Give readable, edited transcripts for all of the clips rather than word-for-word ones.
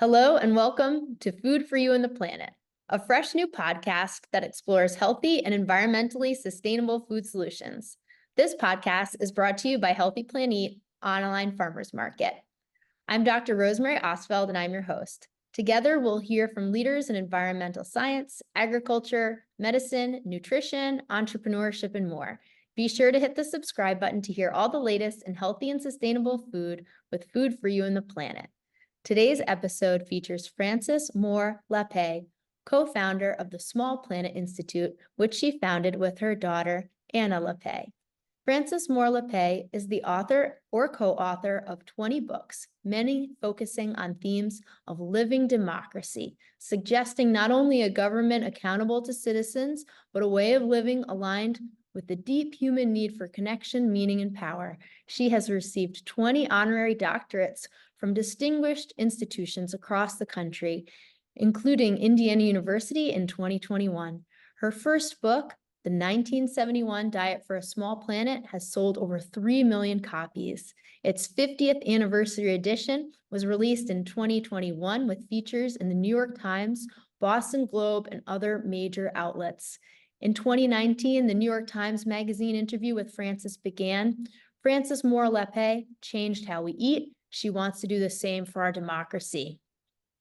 Hello and welcome to Food for You and the Planet, a fresh new podcast that explores healthy and environmentally sustainable food solutions. This podcast is brought to you by Healthy Plan Eat Online Farmers Market. I'm Dr. Rosemary Osfeld and I'm your host. Together, we'll hear from leaders in environmental science, agriculture, medicine, nutrition, entrepreneurship, and more. Be sure to hit the subscribe button to hear all the latest in healthy and sustainable food with Food for You and the Planet. Today's episode features Frances Moore Lappé, co-founder of the Small Planet Institute, which she founded with her daughter, Anna Lappé. Frances Moore Lappé is the author or co-author of 20 books, many focusing on themes of living democracy, suggesting not only a government accountable to citizens, but a way of living aligned with the deep human need for connection, meaning, and power. She has received 20 honorary doctorates from distinguished institutions across the country, including Indiana University in 2021. Her first book, The 1971 Diet for a Small Planet, has sold over 3 million copies. Its 50th anniversary edition was released in 2021 with features in the New York Times, Boston Globe, and other major outlets. In 2019, the New York Times Magazine interview with Frances began, "Frances Moore Lappé changed how we eat. She wants to do the same for our democracy."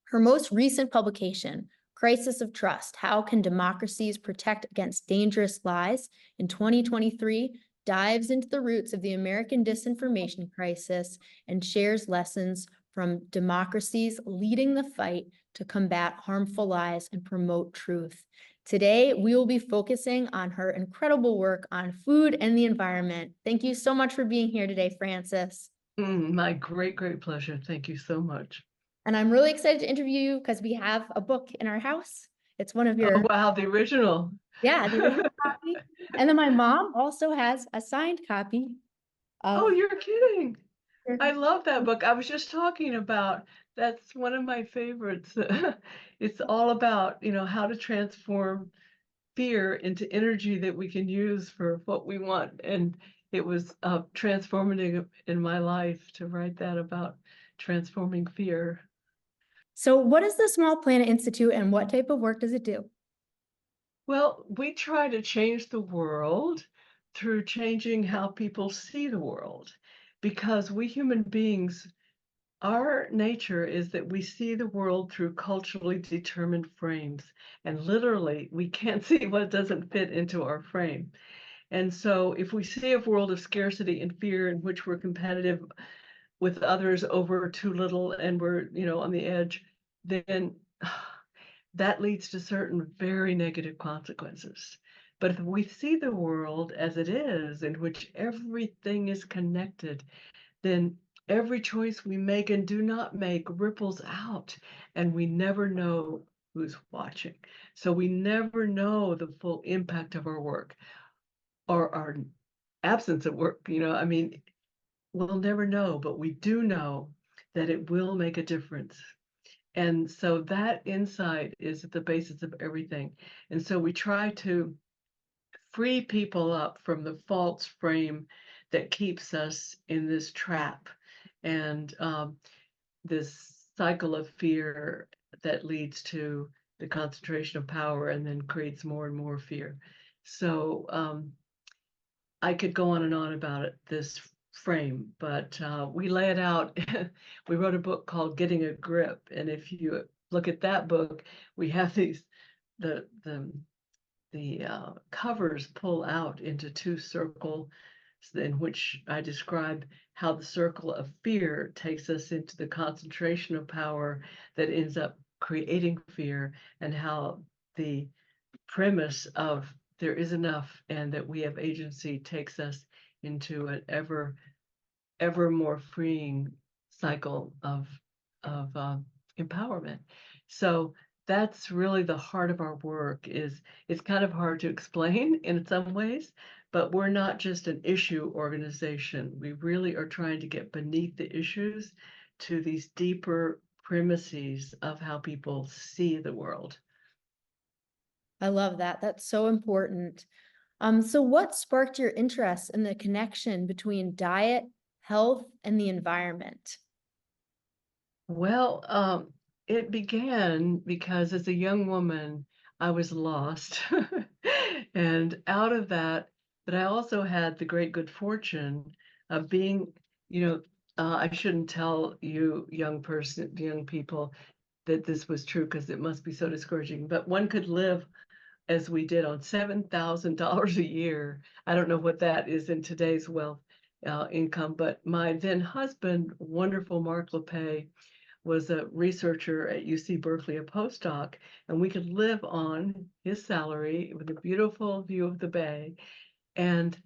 Her most recent publication, Crisis of Trust: How Can Democracies Protect Against Dangerous Lies, in 2023, dives into the roots of the American disinformation crisis and shares lessons from democracies leading the fight to combat harmful lies and promote truth. Today, we will be focusing on her incredible work on food and the environment. Thank you so much for being here today, Frances. My great pleasure. Thank you so much. And I'm really excited to interview you because we have a book in our house. It's one of Oh, your, wow, the original. yeah, the original copy. And then my mom also has a signed copy Oh, of you're kidding. your. I love that book. I was just talking about that's one of my favorites. It's all about, how to transform fear into energy that we can use for what we want. And it was transformative in my life to write that about transforming fear. So what is the Small Planet Institute and what type of work does it do? Well, we try to change the world through changing how people see the world, because we human beings, our nature is that we see the world through culturally determined frames, and literally we can't see what doesn't fit into our frame. And so if we see a world of scarcity and fear in which we're competitive with others over too little and we're, on the edge, then that leads to certain very negative consequences. But if we see the world as it is, in which everything is connected, then every choice we make and do not make ripples out, and we never know who's watching. So we never know the full impact of our work or our absence of work. I mean, we'll never know, but we do know that it will make a difference. And so that insight is at the basis of everything. And so we try to free people up from the false frame that keeps us in this trap and this cycle of fear that leads to the concentration of power and then creates more and more fear. So I could go on and on about it, this frame, but we lay it out. We wrote a book called Getting a Grip, and if you look at that book, we have these the covers pull out into two circles in which I describe how the circle of fear takes us into the concentration of power that ends up creating fear, and how the premise of there is enough and that we have agency takes us into an ever more freeing cycle of empowerment. So that's really the heart of our work. It's kind of hard to explain in some ways, but we're not just an issue organization. We really are trying to get beneath the issues to these deeper premises of how people see the world. I love that. That's so important. So what sparked your interest in the connection between diet, health, and the environment? Well, it began because as a young woman, I was lost. And out of that, but I also had the great good fortune of being, you know, I shouldn't tell you young people that this was true because it must be so discouraging, but one could live as we did on $7,000 a year. I don't know what that is in today's wealth income, but my then husband, wonderful Mark Lappé, was a researcher at UC Berkeley, a postdoc, and we could live on his salary with a beautiful view of the bay. And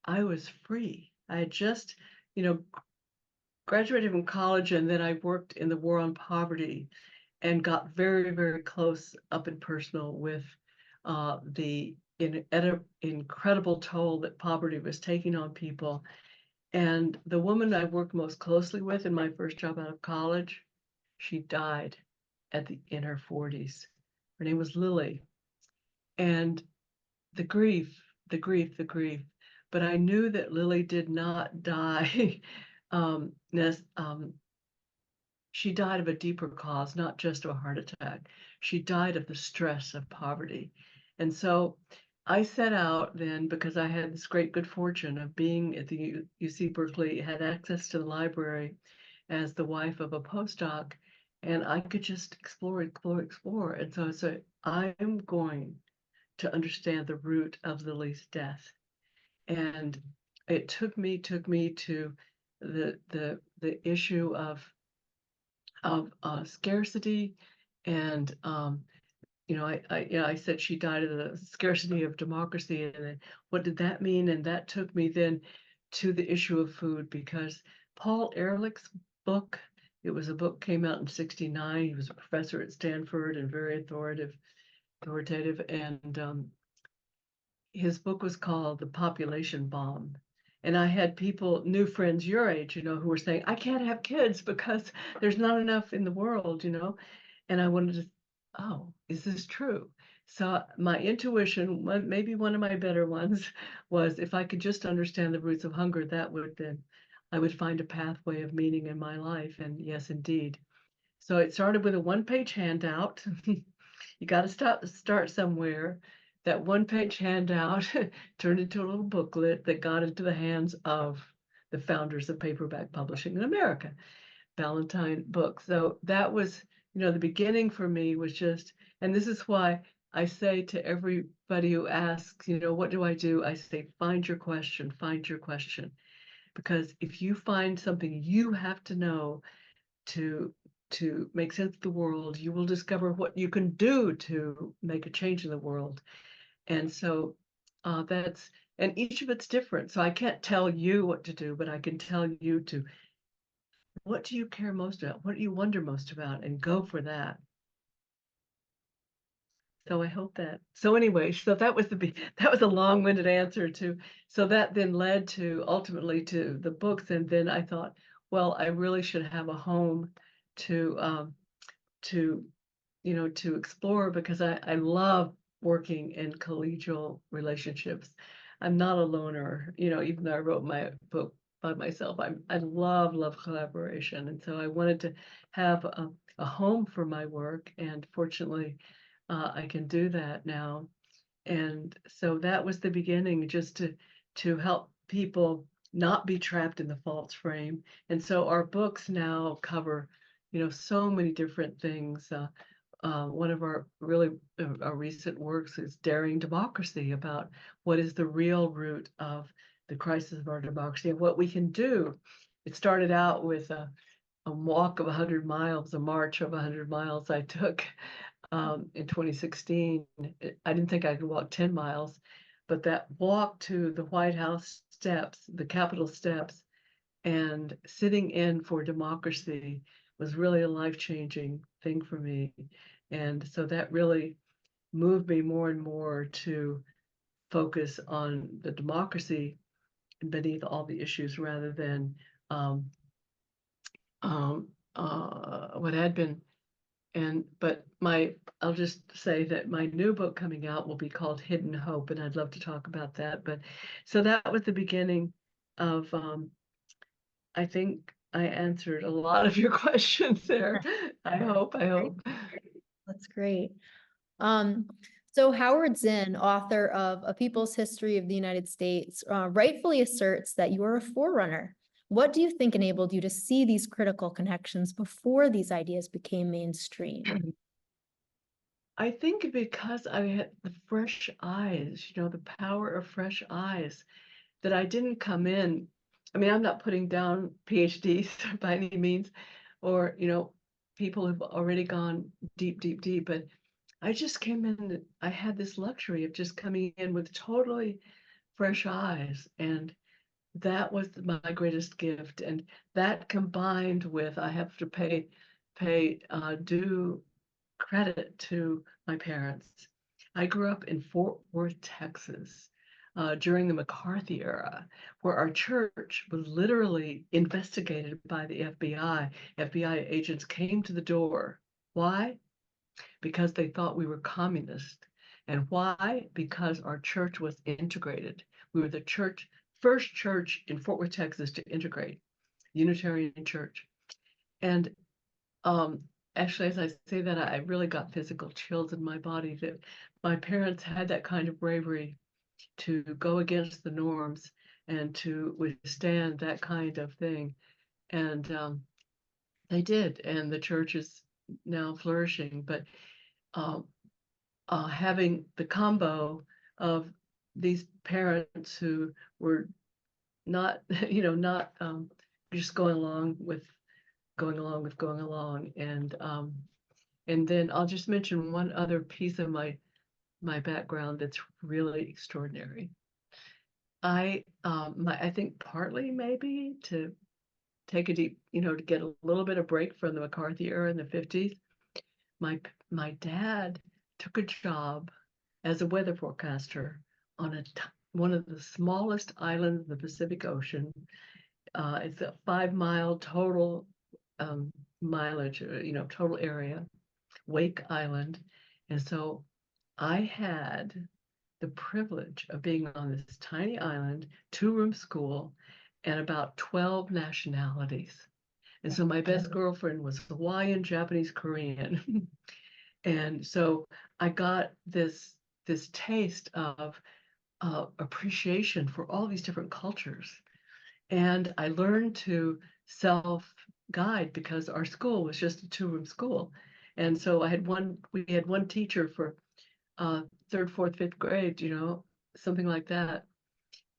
I was free. I had just, you know, graduated from college, and then I worked in the war on poverty and got very, very close up and personal with the incredible toll that poverty was taking on people. And the woman I worked most closely with in my first job out of college, she died in her 40s. Her name was Lily. And the grief, the grief, the grief. But I knew that Lily did not die. She died of a deeper cause, not just of a heart attack. She died of the stress of poverty. And so I set out then because I had this great good fortune of being at the UC Berkeley, had access to the library as the wife of a postdoc, and I could just explore, explore, explore. And so I said, I am going to understand the root of Lily's death. And it took me to the issue of scarcity and I said she died of the scarcity of democracy, and then what did that mean? And that took me then to the issue of food, because Paul Ehrlich's book, it was a book came out in '69. He was a professor at Stanford and very authoritative, and his book was called The Population Bomb. And I had people, new friends your age, who were saying, I can't have kids because there's not enough in the world, And I wanted to, oh, is this true? So my intuition, maybe one of my better ones, was if I could just understand the roots of hunger, I would find a pathway of meaning in my life. And yes, indeed. So it started with a one-page handout. You got to start somewhere. That one-page handout turned into a little booklet that got into the hands of the founders of paperback publishing in America, Ballantine Books. So that was, the beginning for me was just, and this is why I say to everybody who asks, what do I do? I say, find your question, find your question. Because if you find something you have to know to make sense of the world, you will discover what you can do to make a change in the world. And so and each of it's different. So I can't tell you what to do, but I can tell you what do you care most about? What do you wonder most about? And go for that. So I hope that. So anyway, so that was a long-winded answer to. So that then led to ultimately to the books, and then I thought, well, I really should have a home to to to explore, because I love working in collegial relationships. I'm not a loner, even though I wrote my book by myself. I love collaboration, and so I wanted to have a home for my work, and fortunately, I can do that now. And so that was the beginning, just to help people not be trapped in the false frame. And so our books now cover, so many different things. One of our really our recent works is Daring Democracy, about what is the real root of the crisis of our democracy and what we can do. It started out with a walk of 100 miles, a march of 100 miles I took in 2016. I didn't think I could walk 10 miles, but that walk to the White House steps, the Capitol steps, and sitting in for democracy was really a life-changing thing for me. And so that really moved me more and more to focus on the democracy beneath all the issues, rather than um, what had been. But I'll just say that my new book coming out will be called Hidden Hope, and I'd love to talk about that. But so that was the beginning of, I think, I answered a lot of your questions there. I hope. Great. That's great. Um, so Howard Zinn, author of A People's History of the United States, rightfully asserts that you are a forerunner. What do you think enabled you to see these critical connections before these ideas became mainstream? I think because I had the fresh eyes, the power of fresh eyes, that I didn't come in. I mean, I'm not putting down PhDs by any means, or, people who've already gone deep, deep, deep, but I just came in, I had this luxury of just coming in with totally fresh eyes. And that was my greatest gift. And that combined with, I have to pay due credit to my parents. I grew up in Fort Worth, Texas, during the McCarthy era, where our church was literally investigated by the FBI. FBI agents came to the door. Why? Because they thought we were communist. And why? Because our church was integrated. We were the first church in Fort Worth, Texas to integrate, Unitarian Church. And um, actually, as I say that, I really got physical chills in my body that my parents had that kind of bravery to go against the norms and to withstand that kind of thing. And they did, and the church is now flourishing. But um, having the combo of these parents who were not, not just going along, and then I'll just mention one other piece of my background that's really extraordinary. I think partly maybe to take a deep, to get a little bit of break from the McCarthy era in the 50s. My dad took a job as a weather forecaster on one of the smallest islands in the Pacific Ocean. It's a 5 mile total mileage, total area, Wake Island. And so I had the privilege of being on this tiny island, 2-room school, and about 12 nationalities. And so my best girlfriend was Hawaiian, Japanese, Korean. And so I got this taste of appreciation for all these different cultures. And I learned to self-guide because our school was just a 2-room school. And so we had one teacher for third, fourth, fifth grade, something like that.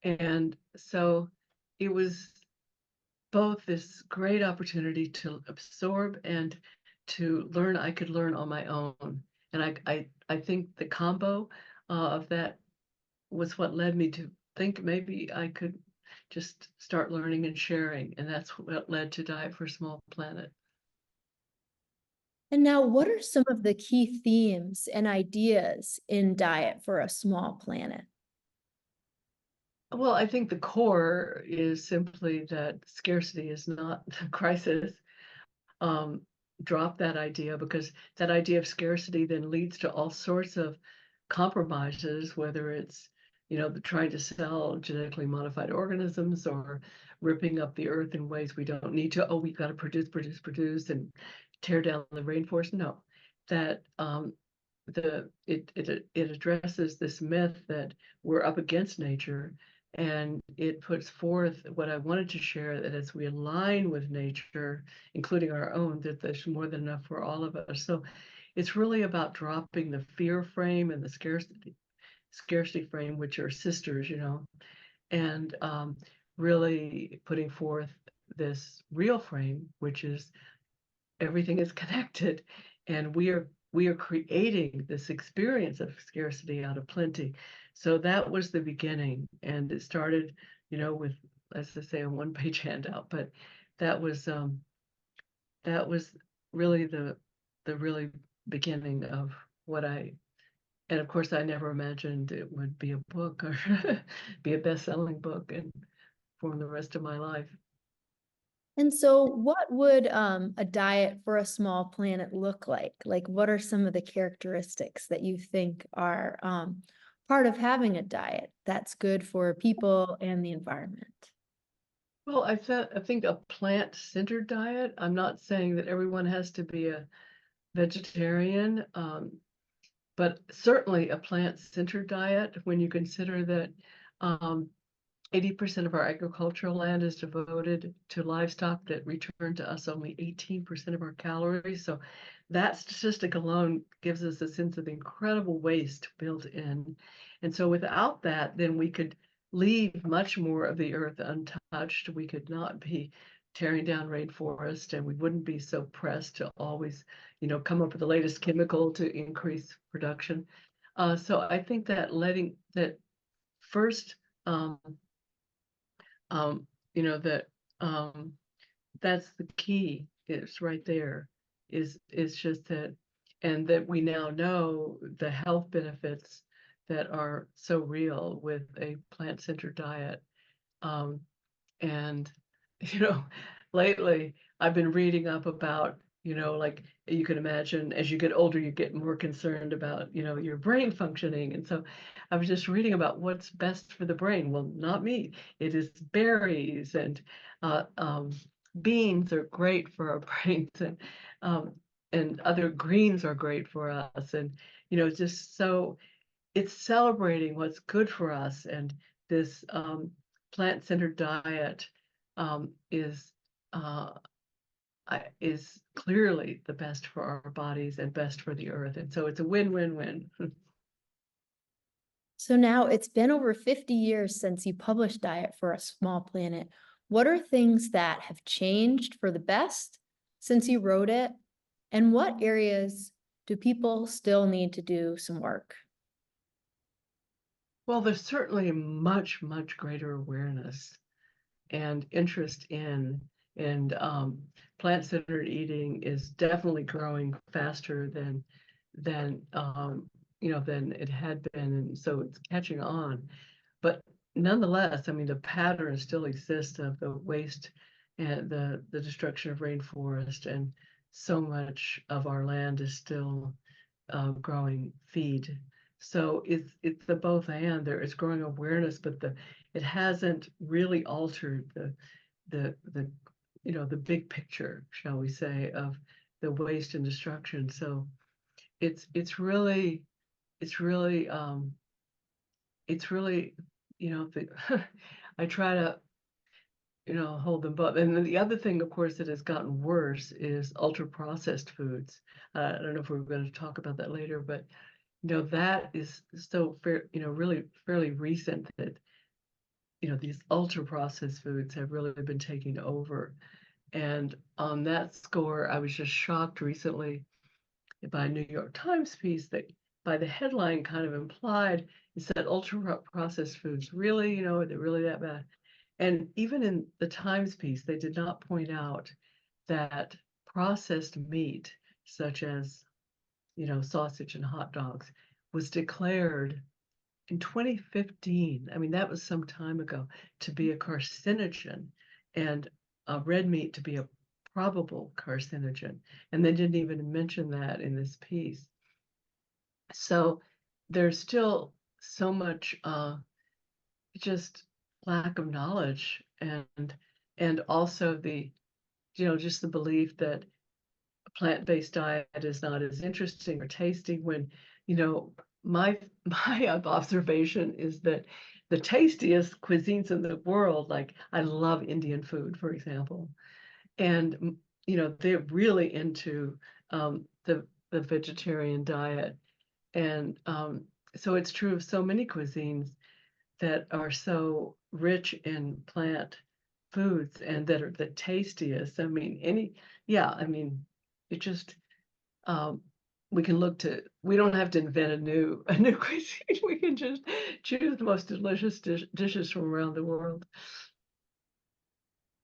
And so it was both this great opportunity to absorb and to learn. I could learn on my own. And I think the combo of that was what led me to think maybe I could just start learning and sharing. And that's what led to Diet for a Small Planet. And now, what are some of the key themes and ideas in Diet for a Small Planet? Well, I think the core is simply that scarcity is not a crisis. Um, Drop that idea, because that idea of scarcity then leads to all sorts of compromises, whether it's, trying to sell genetically modified organisms or ripping up the earth in ways we don't need to. Oh, we've got to produce, and tear down the rainforest. No, that it addresses this myth that we're up against nature, and it puts forth what I wanted to share, that as we align with nature, including our own, that there's more than enough for all of us. So it's really about dropping the fear frame and the scarcity frame, which are sisters, and really putting forth this real frame, which is everything is connected, and we are creating this experience of scarcity out of plenty. So that was the beginning, and it started, with, as I say, a one-page handout, but that was really the really beginning of what and of course I never imagined it would be a book or be a best-selling book and form the rest of my life. And so what would a diet for a small planet look like? Like, what are some of the characteristics that you think are part of having a diet that's good for people and the environment? Well, I think a plant-centered diet. I'm not saying that everyone has to be a vegetarian, but certainly a plant-centered diet when you consider that um, 80% of our agricultural land is devoted to livestock that return to us only 18% of our calories. So that statistic alone gives us a sense of incredible waste built in. And so without that, then we could leave much more of the earth untouched. We could not be tearing down rainforest, and we wouldn't be so pressed to always, come up with the latest chemical to increase production. So I think that letting that first um, um, that that's the key. Is right there. Is just that, and that we now know the health benefits that are so real with a plant-centered diet. Um, and, you know, lately I've been reading up about, like you can imagine as you get older, you get more concerned about, your brain functioning. And so I was just reading about what's best for the brain. Well, not me. It is berries and uh, um, beans are great for our brains um, and other greens are great for us. And, just so it's celebrating what's good for us, and this plant-centered diet um, is uh, is clearly the best for our bodies and best for the earth, and so it's a win-win-win. So now it's been over 50 years since you published Diet for a Small Planet. What are things that have changed for the best since you wrote it? And what areas do people still need to do some work? Well, there's certainly much greater awareness and interest in, and plant-centered eating is definitely growing faster than it had been, and so it's catching on. But nonetheless, I mean, the pattern still exists of the waste and the destruction of rainforest, and so much of our land is still growing feed. So it's the both and. There is growing awareness, but it hasn't really altered the the big picture, shall we say, of the waste and destruction. So it's really it's really it's really the I try to hold them both. And then the other thing, of course, that has gotten worse is ultra processed foods. I don't know if we're going to talk about that later, but that is so fair, really fairly recent that these ultra processed foods have really been taking over. And on that score, I was just shocked recently by a New York Times piece that by the headline kind of implied it said ultra processed foods really, they're really that bad. And even in the Times piece, they did not point out that processed meat, such as, sausage and hot dogs, was declared in 2015. I mean, that was some time ago, to be a carcinogen, and red meat to be a probable carcinogen. And they didn't even mention that in this piece. So there's still so much just lack of knowledge, and also the just the belief that a plant-based diet is not as interesting or tasty when my my observation is that the tastiest cuisines in the world, like I love Indian food, for example, and they're really into the vegetarian diet, and so it's true of so many cuisines that are so rich in plant foods and that are the tastiest. I mean, I mean, it just, um, we can look to, we don't have to invent a new cuisine. We can just choose the most delicious dishes from around the world.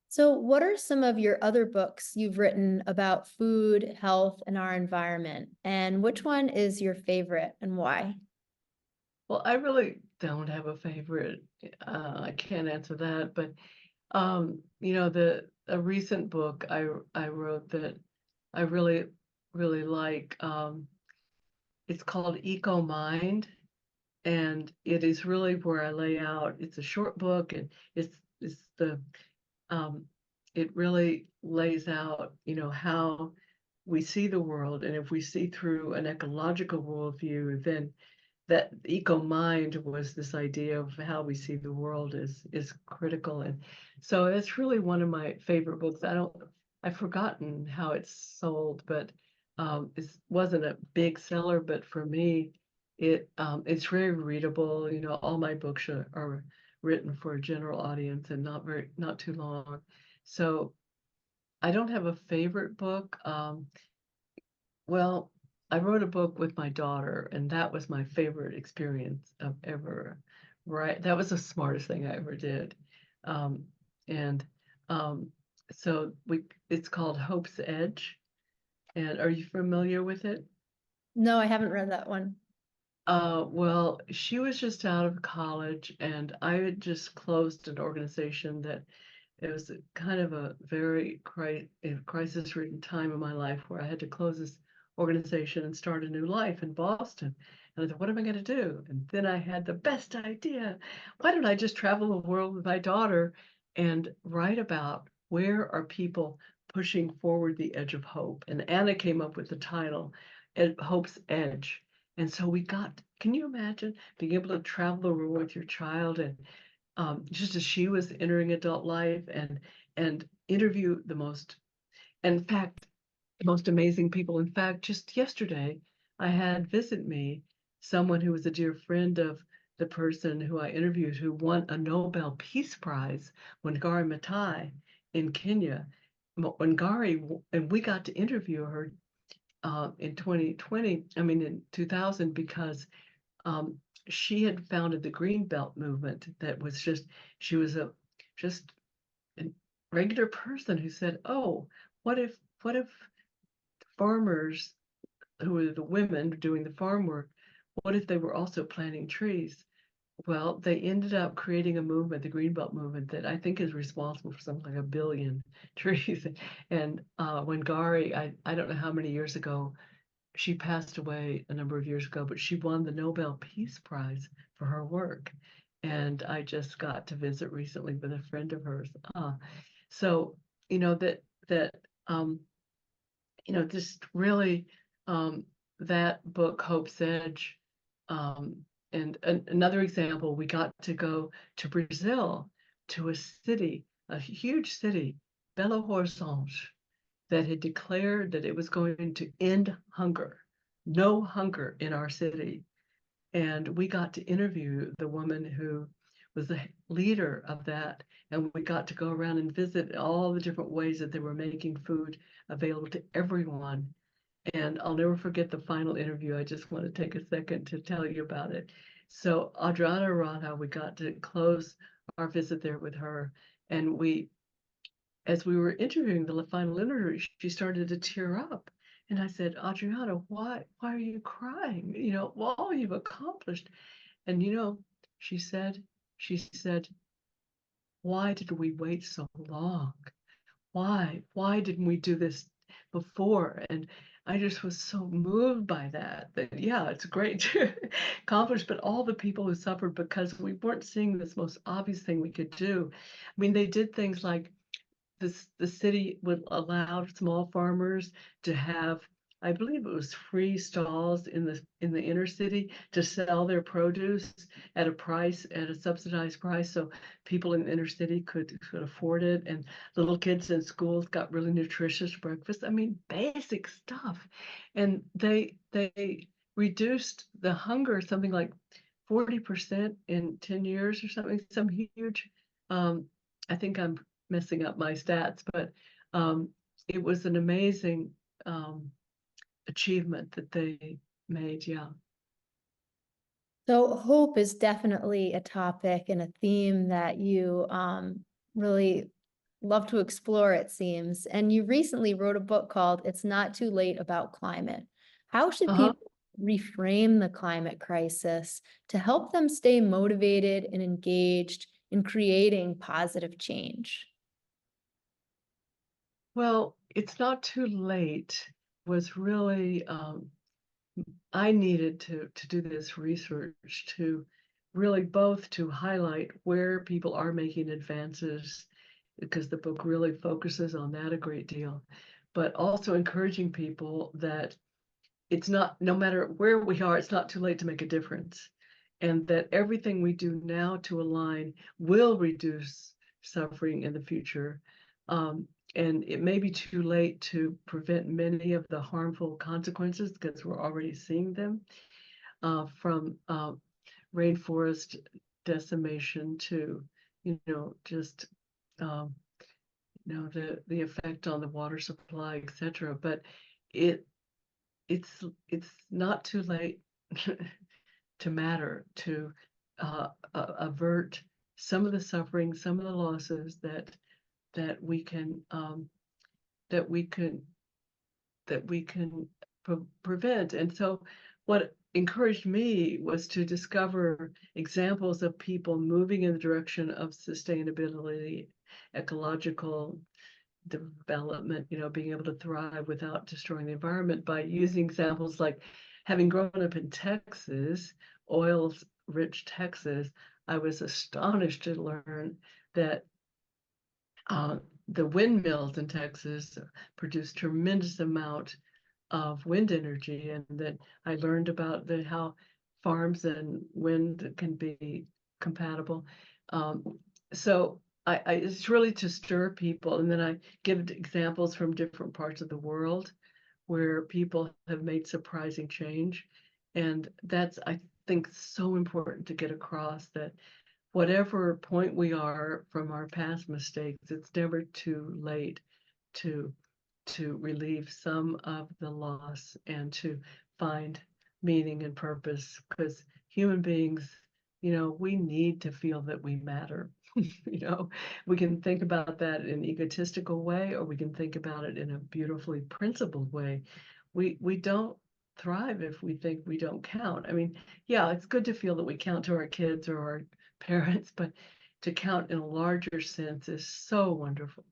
So, what are some of your other books you've written about food, health, and our environment? And which one is your favorite and why? Well, I really don't have a favorite. I can't answer that, but the a recent book I wrote that I really like. It's called Eco Mind, and it is really where I lay out. It's a short book, and it's the um, it really lays out, how we see the world. And if we see through an ecological worldview, then that eco mind was this idea of how we see the world is critical. And so it's really one of my favorite books. I've forgotten how it's sold, but it wasn't a big seller, but for me, it's very readable. All my books are written for a general audience and not too long. So I don't have a favorite book. Well, I wrote a book with my daughter, and that was my favorite experience of ever. Right, that was the smartest thing I ever did. Um, and um, so it's called Hope's Edge. And are you familiar with it? No, I haven't read that one. Well, she was just out of college, and I had just closed an organization that it was kind of a very crisis-ridden time in my life where I had to close this organization and start a new life in Boston. And I thought, what am I going to do? And then I had the best idea. Why don't I just travel the world with my daughter and write about where are people pushing forward the edge of hope? And Anna came up with the title, Hope's Edge. And so can you imagine being able to travel the world with your child and just as she was entering adult life and interview in fact, most amazing people. In fact, just yesterday, I had visit me someone who was a dear friend of the person who I interviewed who won a Nobel Peace Prize, Wangari Maathai in Kenya. And we got to interview her in 2020, I mean in 2000, because um, she had founded the Green Belt movement. She was just a regular person who said, "Oh, what if farmers who were the women doing the farm work, what if they were also planting trees?" Well, they ended up creating a movement, the Green Belt movement, that I think is responsible for something like 1 billion trees. And Wangari, I don't know how many years ago, she passed away a number of years ago, but she won the Nobel Peace Prize for her work. And I just got to visit recently with a friend of hers. So, you know, that um, just really that book, Hope's Edge. Um, and another example, we got to go to Brazil, to a city, a huge city, Belo Horizonte, that had declared that it was going to end hunger, no hunger in our city. And we got to interview the woman who was the leader of that. And we got to go around and visit all the different ways that they were making food available to everyone. And I'll never forget the final interview. I just want to take a second to tell you about it. So Adriana Arana, we got to close our visit there with her. And as we were interviewing the final interview, she started to tear up. And I said, Adriana, why are you crying? All you've accomplished. And she said, why did we wait so long? Why didn't we do this before? And I just was so moved by that yeah, it's great to accomplish, but all the people who suffered because we weren't seeing this most obvious thing we could do. I mean, they did things like the city would allow small farmers to have, I believe it was free stalls in the inner city to sell their produce at a subsidized price, so people in the inner city could afford it, and little kids in schools got really nutritious breakfast. I mean, basic stuff, and they reduced the hunger something like 40% in 10 years or something, some huge. Um, I think I'm messing up my stats, but um, it was an amazing um, achievement that they made. Yeah. So hope is definitely a topic and a theme that you really love to explore, it seems. And you recently wrote a book called It's Not Too Late About Climate. How should Uh-huh. people reframe the climate crisis to help them stay motivated and engaged in creating positive change? Well, it's not too late was really I needed to do this research to really both to highlight where people are making advances because the book really focuses on that a great deal, but also encouraging people that it's not, no matter where we are, it's not too late to make a difference. And that everything we do now to align will reduce suffering in the future. And it may be too late to prevent many of the harmful consequences because we're already seeing them, from rainforest decimation to, just um, the effect on the water supply, etc. But it it's not too late to matter, to avert some of the suffering, some of the losses that we can that we can that we can prevent. And so what encouraged me was to discover examples of people moving in the direction of sustainability, ecological development, being able to thrive without destroying the environment, by using examples like, having grown up in Texas, oils rich Texas, I was astonished to learn that the windmills in Texas produce tremendous amount of wind energy, and that I learned about how farms and wind can be compatible. So it's really to stir people, and then I give examples from different parts of the world where people have made surprising change, and that's, I think, so important to get across, that whatever point we are from our past mistakes, it's never too late to relieve some of the loss and to find meaning and purpose, because human beings, we need to feel that we matter. We can think about that in an egotistical way, or we can think about it in a beautifully principled way. We don't thrive if we think we don't count. I mean, yeah, it's good to feel that we count to our kids or our parents, but to count in a larger sense is so wonderful.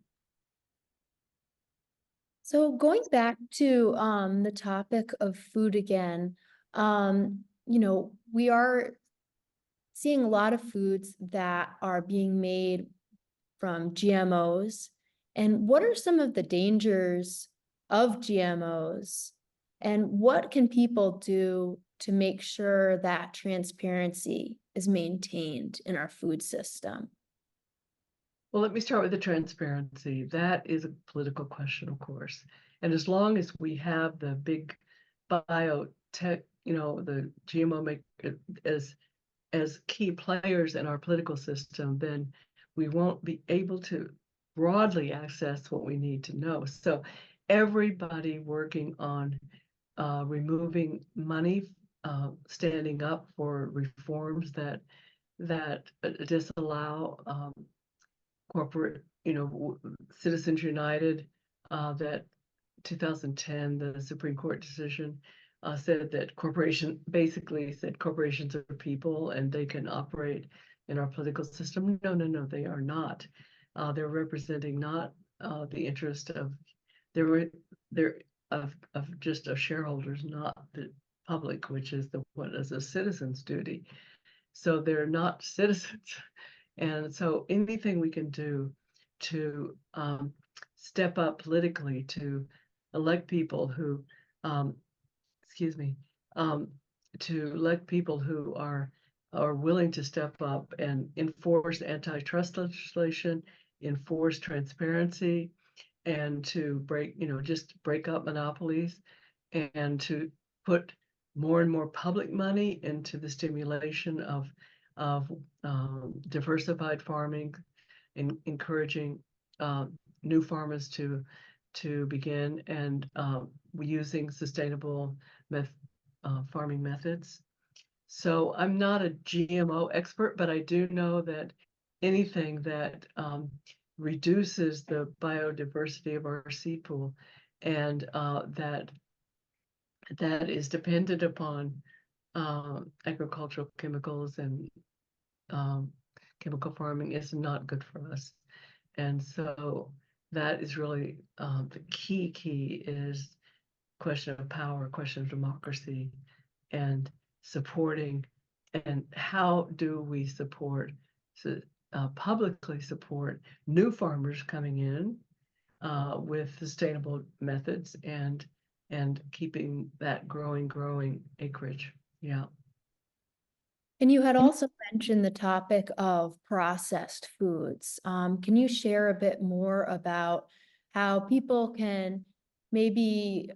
So going back to the topic of food again, we are seeing a lot of foods that are being made from GMOs. And what are some of the dangers of GMOs? And what can people do to make sure that transparency is maintained in our food system? Well, let me start with the transparency. That is a political question, of course. And as long as we have the big biotech, the GMO make as key players in our political system, then we won't be able to broadly access what we need to know. So everybody working on removing money, standing up for reforms that disallow corporate, Citizens United, that 2010, the Supreme Court decision said that basically said corporations are people and they can operate in our political system. No, they are not. They're representing not the interest of they're of just of shareholders, not the public, which is what is a citizen's duty. So they're not citizens. And so anything we can do to step up politically, to elect people who, excuse me, to elect people who are willing to step up and enforce antitrust legislation, enforce transparency, and to just break up monopolies, and to put more and more public money into the stimulation of diversified farming, encouraging new farmers to begin, and using sustainable farming methods. So I'm not a GMO expert, but I do know that anything that reduces the biodiversity of our seed pool, and that is dependent upon agricultural chemicals and chemical farming, is not good for us. And so that is really the key is question of power, question of democracy, and supporting. And how do we support publicly support new farmers coming in with sustainable methods and keeping that growing acreage. Yeah. And you had also mentioned the topic of processed foods. Can you share a bit more about how people can maybe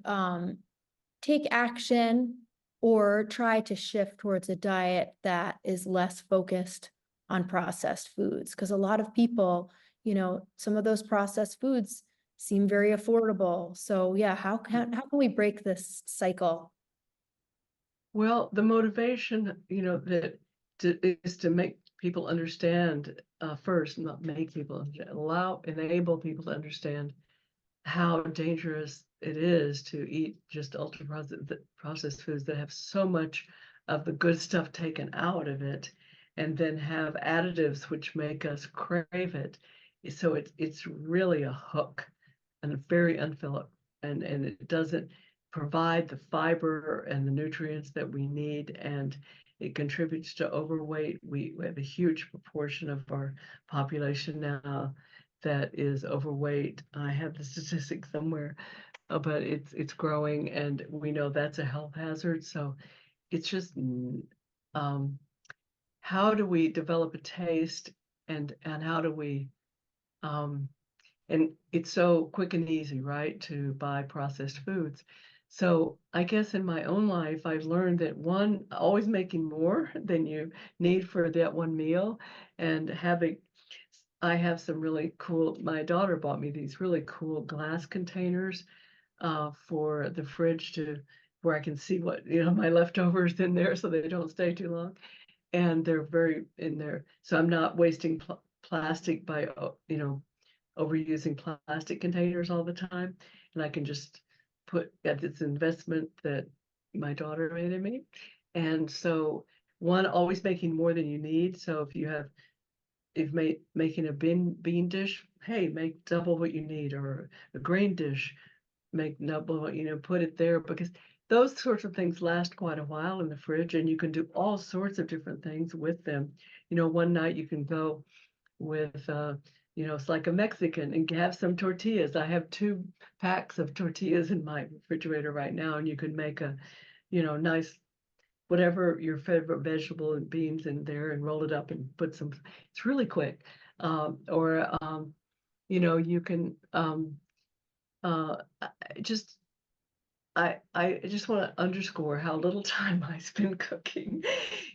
take action or try to shift towards a diet that is less focused on processed foods? Because a lot of people, some of those processed foods seem very affordable. So yeah, how can we break this cycle? Well, the motivation, is to make people understand first, not make people understand, enable people to understand how dangerous it is to eat just ultra processed foods that have so much of the good stuff taken out of it, and then have additives which make us crave it. So it's really a hook and very unfilled, and it doesn't provide the fiber and the nutrients that we need, and it contributes to overweight. We have a huge proportion of our population now that is overweight. I have the statistics somewhere, but it's growing, and we know that's a health hazard. So it's just how do we develop a taste, and how do we um, and it's so quick and easy, right, to buy processed foods. So I guess in my own life, I've learned that one, always making more than you need for that one meal, and I have some really cool, my daughter bought me these really cool glass containers for the fridge where I can see what, my leftovers in there so they don't stay too long. And they're very in there. So I'm not wasting plastic by, overusing plastic containers all the time. And I can just put at this investment that my daughter made in me. And so one, always making more than you need. So if making a bean dish, hey, make double what you need, or a grain dish, make double what, put it there, because those sorts of things last quite a while in the fridge, and you can do all sorts of different things with them. One night you can go with it's like a Mexican and have some tortillas. I have 2 packs of tortillas in my refrigerator right now, and you can make a, nice whatever your favorite vegetable and beans in there and roll it up and put some. It's really quick. Or you can uh, just I just want to underscore how little time I spend cooking.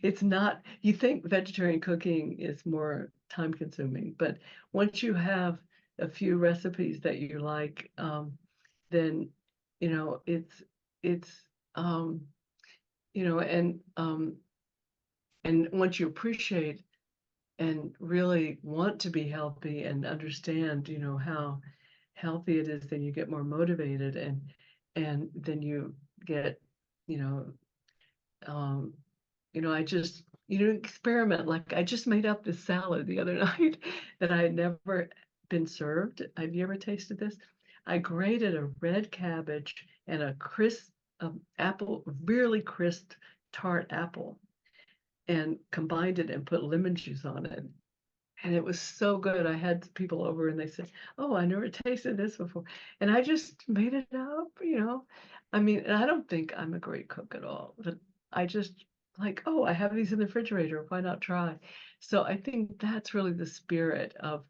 It's not, you think vegetarian cooking is more time consuming, but once you have a few recipes that you like, then, it's, um, you know, and once you appreciate and really want to be healthy and understand, how healthy it is, then you get more motivated, and then you get, you know, um, I just, experiment. Like I just made up this salad the other night that I had never been served. Have you ever tasted this? I grated a red cabbage and a crisp apple, really crisp tart apple, and combined it and put lemon juice on it. And it was so good. I had people over and they said, "Oh, I never tasted this before." And I just made it up. I mean, and I don't think I'm a great cook at all, but I just like, oh, I have these in the refrigerator. Why not try? So I think that's really the spirit of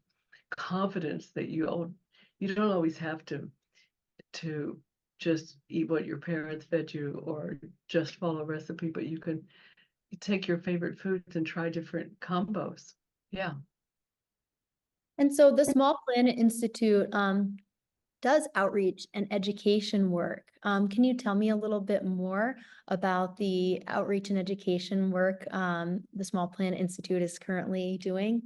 confidence, that you don't always have to just eat what your parents fed you or just follow a recipe, but you can take your favorite foods and try different combos. Yeah. And so the Small Planet Institute does outreach and education work. Can you tell me a little bit more about the outreach and education work the Small Planet Institute is currently doing?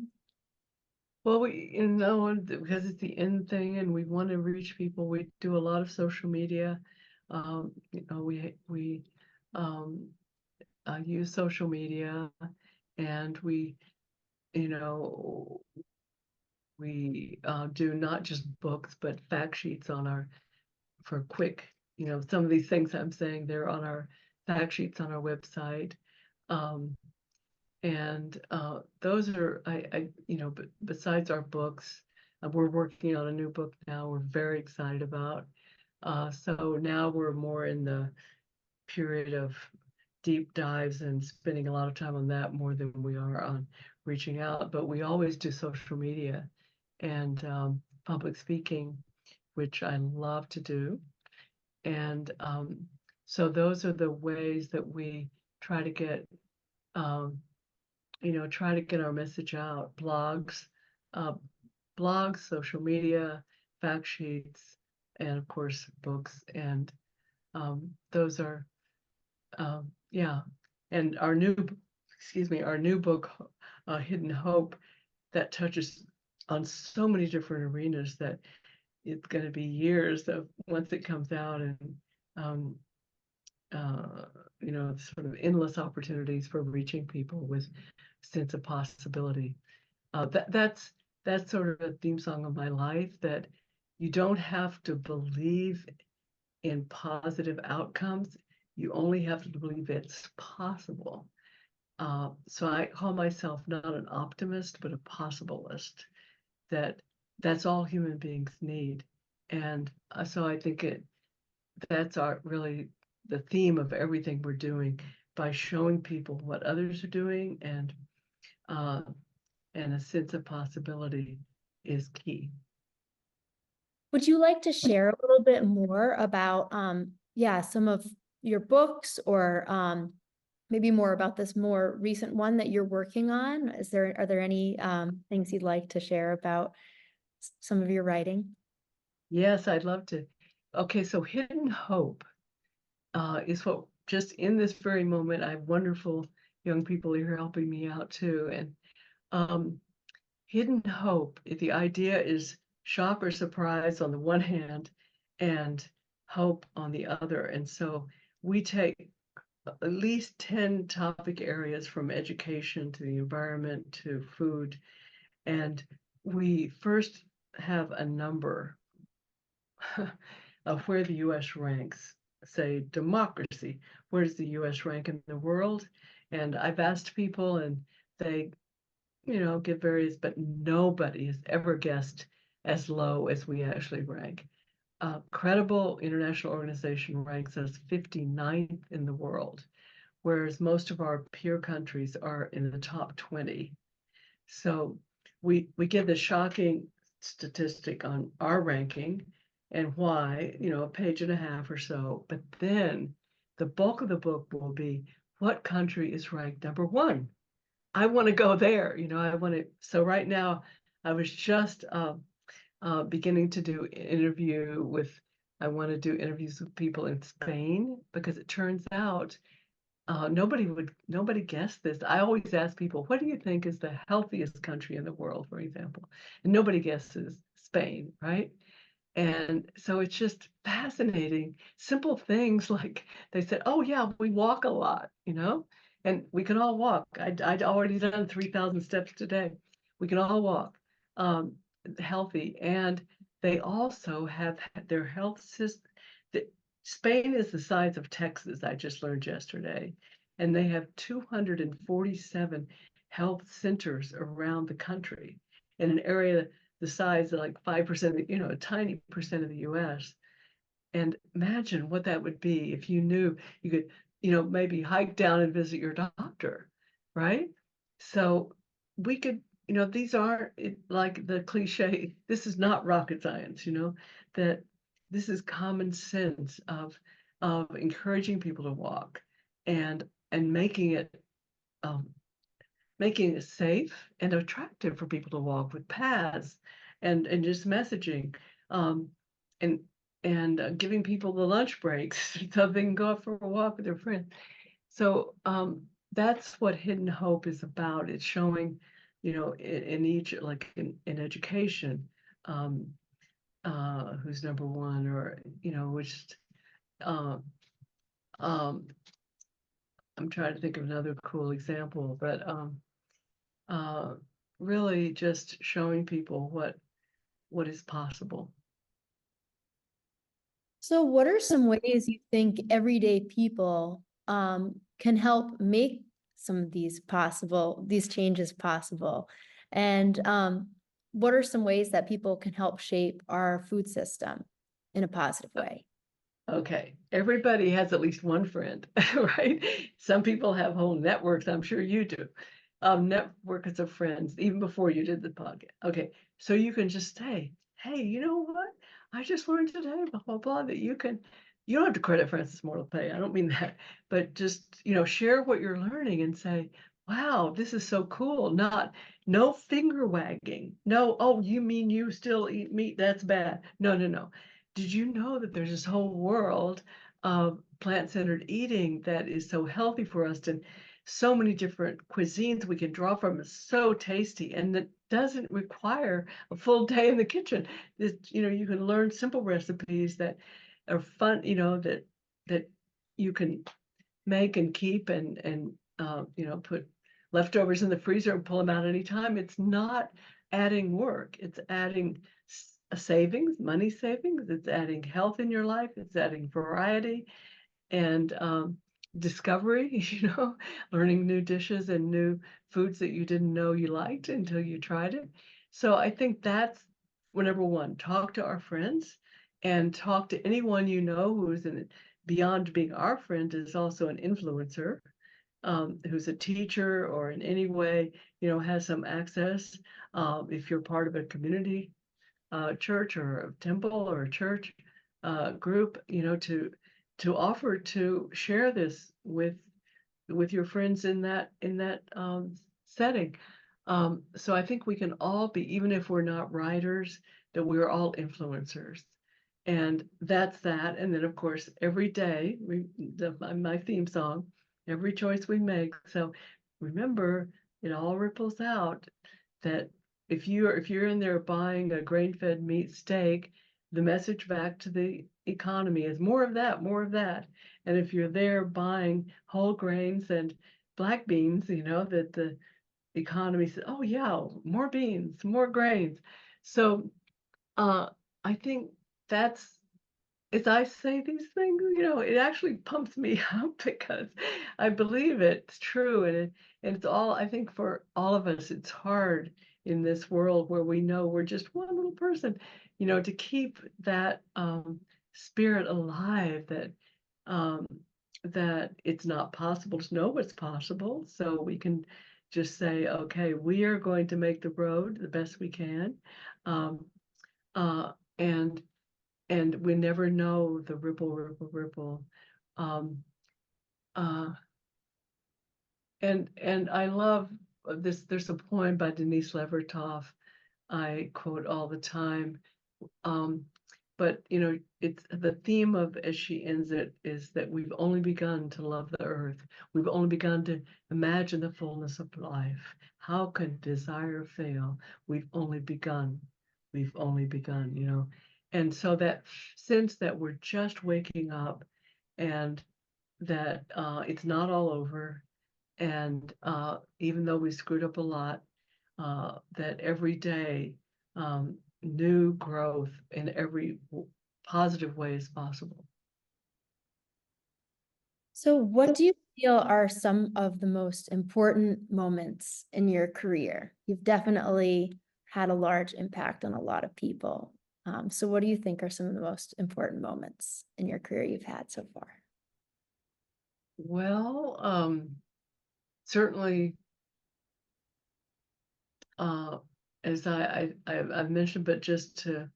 Well, because it's the end thing and we want to reach people, we do a lot of social media. We use social media, and you know, we do not just books, but fact sheets for quick, some of these things I'm saying, they're on our fact sheets on our website. Um, And those are, besides our books, we're working on a new book now we're very excited about. So now we're more in the period of deep dives and spending a lot of time on that more than we are on reaching out. But we always do social media and public speaking, which I love to do. And so those are the ways that we try to get, our message out. Uh, blogs, social media, fact sheets, and of course books. And those are, yeah. And our new book, Hidden Hope, that touches on so many different arenas that it's going to be years of once it comes out, and um, sort of endless opportunities for reaching people with sense of possibility. That's sort of a theme song of my life, that you don't have to believe in positive outcomes. You only have to believe it's possible. So I call myself not an optimist, but a possibilist. That's all human beings need. And so I think that's really the theme of everything we're doing, by showing people what others are doing, uh, and a sense of possibility is key. Would you like to share a little bit more about, some of your books, or maybe more about this more recent one that you're working on? Are there any things you'd like to share about some of your writing? Yes, I'd love to. Okay, so Hidden Hope is what, just in this very moment, I have wonderful young people here helping me out too. And Hidden Hope, the idea is shock or surprise on the one hand, and hope on the other. And so we take at least 10 topic areas, from education to the environment to food. And we first have a number of where the US ranks. Say democracy, where does the US rank in the world? And I've asked people, and they, give various, but nobody has ever guessed as low as we actually rank. Credible international organization ranks us 59th in the world, whereas most of our peer countries are in the top 20. So we give the shocking statistic on our ranking and why, a page and a half or so. But then the bulk of the book will be, what country is ranked number one? I want to go there. I want to. So right now, I was just beginning to do I want to do interviews with people in Spain, because it turns out nobody guessed this. I always ask people, what do you think is the healthiest country in the world, for example? And nobody guesses Spain, right? And so it's just fascinating. Simple things like they said, oh yeah, we walk a lot, and we can all walk. I'd already done 3,000 steps today. We can all walk, healthy. And they also have their health system. Spain is the size of Texas, I just learned yesterday. And they have 247 health centers around the country, in an area the size of like 5% of a tiny percent of the US. And imagine what that would be if you knew you could, maybe hike down and visit your doctor, right? So we could, these aren't like the cliche, this is not rocket science, that this is common sense of encouraging people to walk, and making it um, safe and attractive for people to walk, with paths and just messaging, um, and giving people the lunch breaks so they can go out for a walk with their friends. So that's what Hidden Hope is about. It's showing, in each, like in education, who's number one, or which um, I'm trying to think of another cool example, but uh, really just showing people what is possible. So what are some ways you think everyday people can help make some of these changes possible? And what are some ways that people can help shape our food system in a positive way? Okay, everybody has at least one friend, right? Some people have whole networks, I'm sure you do. Networks of friends, even before you did the podcast. Okay, so you can just say, hey, you know what? I just learned today, blah, blah, blah, that you don't have to credit Francis Moore Lappé, I don't mean that, but just, share what you're learning and say, wow, this is so cool. No finger wagging. No, oh, you mean you still eat meat? That's bad. No, no, no. Did you know that there's this whole world of plant-centered eating that is so healthy for us, and so many different cuisines we can draw from? It's so tasty, and that doesn't require a full day in the kitchen. You can learn simple recipes that are fun, that you can make and keep, and put leftovers in the freezer and pull them out anytime. It's not adding work. It's adding savings, money savings. It's adding health in your life. It's adding variety and discovery, learning new dishes and new foods that you didn't know you liked until you tried it. So I think that's number one. Talk to our friends and talk to anyone who is beyond being our friend, is also an influencer, who's a teacher or in any way, has some access. If you're part of a community church or a temple or a church group, to offer to share this with your friends in that setting. So I think we can all be, even if we're not writers, that we're all influencers. And that's that. And then, of course, every day, my theme song, every choice we make. So remember, it all ripples out, that if you're in there buying a grain-fed meat steak, the message back to the economy is more of that, more of that. And if you're there buying whole grains and black beans, that the economy says, oh yeah, more beans, more grains. So I think that's, as I say these things, it actually pumps me up because I believe it's true. And it's all, I think for all of us, it's hard in this world where we know we're just one little person, to keep that spirit alive, um, that it's not possible to know what's possible. So we can just say, okay, we are going to make the road the best we can. Um, uh, and we never know the ripple, ripple, ripple. Um, uh, and I love this. There's a poem by Denise Levertov I quote all the time. Um, but it's the theme of, as she ends it, is that we've only begun to love the earth. We've only begun to imagine the fullness of life. How could desire fail? We've only begun. We've only begun. And so that sense that we're just waking up, and that it's not all over. And even though we screwed up a lot, that every day new growth in every positive way is possible. So what do you feel are some of the most important moments in your career? You've definitely had a large impact on a lot of people. So what do you think are some of the most important moments in your career you've had so far? Well, certainly, as I've mentioned, but just to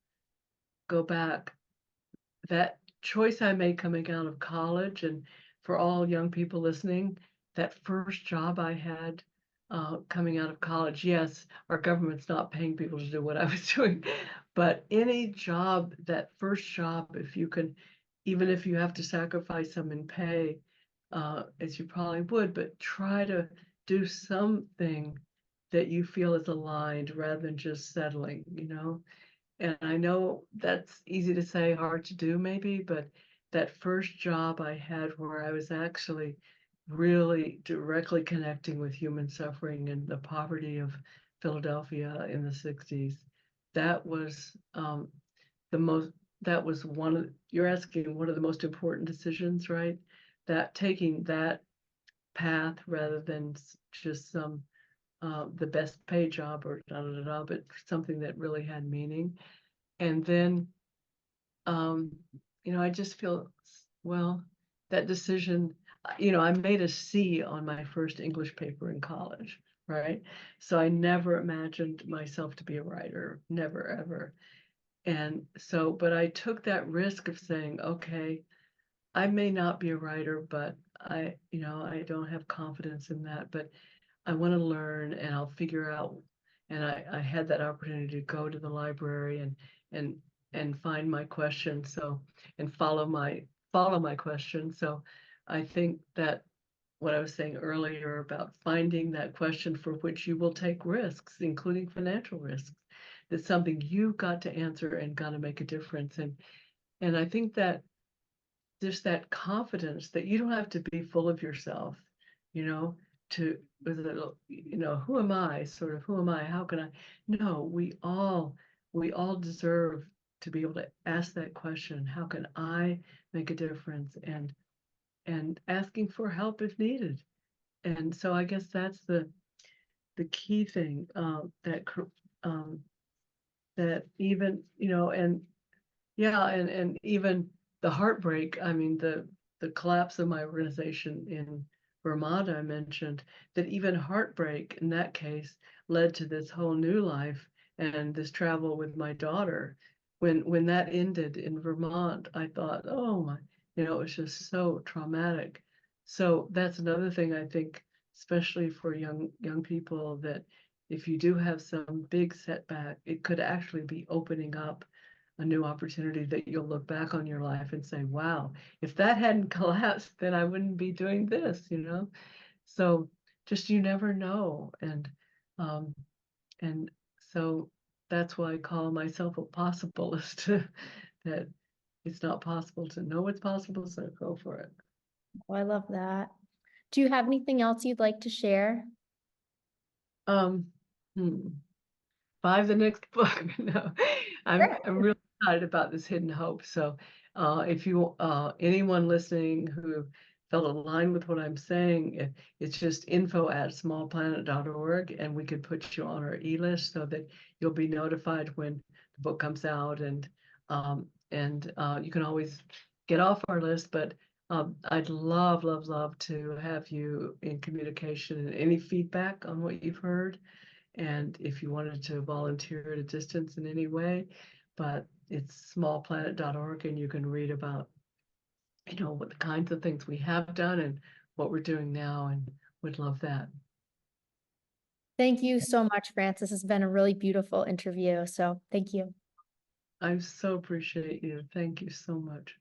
go back, that choice I made coming out of college, and for all young people listening, that first job I had coming out of college, yes, our government's not paying people to do what I was doing, but any job, that first job, if you can, even if you have to sacrifice some in pay, as you probably would, but try to do something that you feel is aligned rather than just settling. And I know that's easy to say, hard to do maybe, but that first job I had where I was actually really directly connecting with human suffering and the poverty of Philadelphia in the 60s, that was the most, that was you're asking what are the most important decisions, right? That taking that path rather than just some the best paid job or but something that really had meaning. And then, I just feel, well, that decision, I made a C on my first English paper in college, right? So I never imagined myself to be a writer, never, ever. And so, but I took that risk of saying, okay, I may not be a writer, but I don't have confidence in that, but I want to learn and I'll figure out. And I had that opportunity to go to the library and and find my question. So, and follow my question. So I think that what I was saying earlier about finding that question for which you will take risks, including financial risks, that's something you got to answer and got to make a difference. And I think that just that confidence that you don't have to be full of yourself, you know, to, who am I? Sort of, who am I? How can I? No, we all deserve to be able to ask that question. How can I make a difference? And asking for help if needed. And so I guess that's the key thing, um, that even, and yeah, and even the heartbreak, I mean, the collapse of my organization in Vermont, I mentioned, that even heartbreak in that case led to this whole new life and this travel with my daughter. When that ended in Vermont, I thought, oh my, it was just so traumatic. So that's another thing I think, especially for young people, that if you do have some big setback, it could actually be opening up a new opportunity that you'll look back on your life and say, wow, if that hadn't collapsed, then I wouldn't be doing this. So just, you never know. And so that's why I call myself a possibilist, that it's not possible to know what's possible, so go for it. Oh, I love that. Do you have anything else you'd like to share? Um, hmm. Buy the next book. No, I'm Sure. I'm really excited about this hidden hope. So, if you anyone listening who felt aligned with what I'm saying, it's just info@smallplanet.org, and we could put you on our e-list so that you'll be notified when the book comes out, and you can always get off our list. But I'd love, love, love to have you in communication and any feedback on what you've heard. And if you wanted to volunteer at a distance in any way, but it's smallplanet.org, and you can read about, what the kinds of things we have done and what we're doing now, and would love that. Thank you so much, Frances. This has been a really beautiful interview. So thank you. I so appreciate you. Thank you so much.